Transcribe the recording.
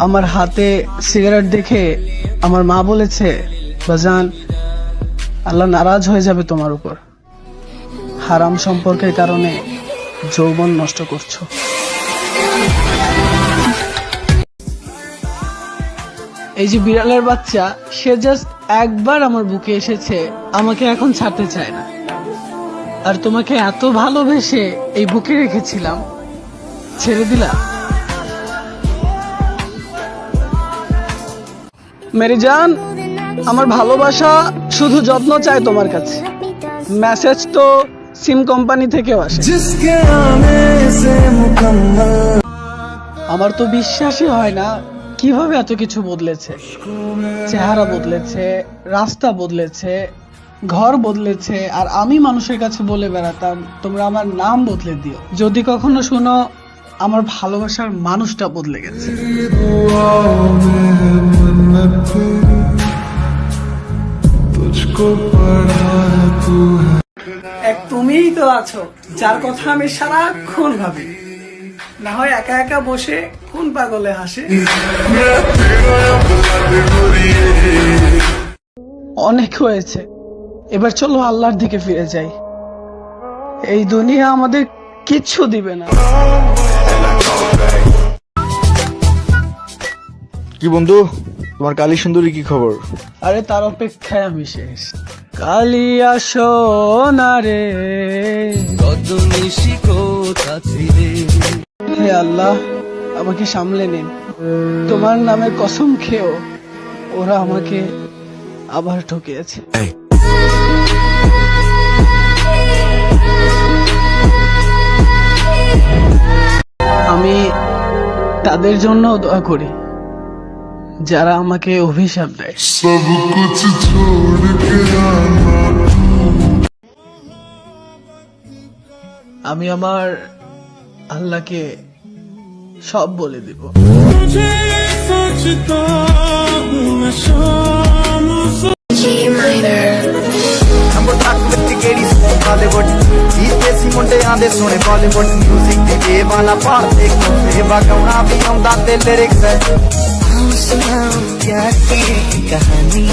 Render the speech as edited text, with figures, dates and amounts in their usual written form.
আমার হাতে সিগারেট দেখে আমার মা বলেছে, বাজান, আল্লাহ নারাজ হয়ে যাবে তোমার উপর, হারাম সম্পর্কের কারণে যৌবন নষ্ট করছো। এই যে বিড়ালের বাচ্চা, সে জাস্ট একবার আমার বুকে এসেছে, আমাকে এখন ছাড়তে চায় না। আর তোমাকে এত ভালোবেসে এই বুকে রেখেছিলাম, ছেড়ে দিলা? মেরি জান, আমার ভালোবাসা শুধু যত্ন চায় তোমার কাছে, মেসেজ তো সিম কোম্পানি থেকেও আসে। আমার তো বিশ্বাসই হয় না কিভাবে এত কিছু বদলেছে। চেহারা বদলেছে, রাস্তা বদলেছে, ঘর বদলেছে, আর আমি মানুষের কাছে বলে বেড়াতাম তোমরা আমার নাম বদলে দিও। যদি কখনো শুনো আমার ভালোবাসার মানুষটা বদলে গেছে। এক তুমিই তো আছো যার কথা আমি সারাক্ষণ ভাবি, না হয় একা একা বসে কোন পাগলে হাসে। অনেক হয়েছে, এবার চলো আল্লাহর দিকে ফিরে যাই। এই দুনিয়া আমাদের কিচ্ছু দিবে না। কি বন্ধু, তোমার কালী সুন্দরী কি খবর? আরে তার অপেক্ষায় আমি শেষ। কালিয়া সোনারে হে আল্লাহ, আমাকে সামলে নিন। তোমার নামে কসম খেয়েও ওরা আমাকে আবার ঠকিয়েছে। আমি তাদের জন্য দোয়া করি যারা আমাকে অভিশাপ দেয়। আমি আমার আল্লাহকে সব বলে দিব। ਮੁੰਡੇ ਆਂਦੇ ਸੋਹਣੇ ਬਾਲੀਵੁੱਡ ਮਿਊਜ਼ਿਕ ਤੇ ਇਹ ਵਾਲਾ ਪਾਰ ਦੇਖੋ ਇਹ ਵਗਾਉਣਾ ਵੀ ਆਉਂਦਾ ਤੇ ਲਿਰਿਕਸ ਹੈ। ਪਿਆਰ ਦੀ ਕਹਾਣੀ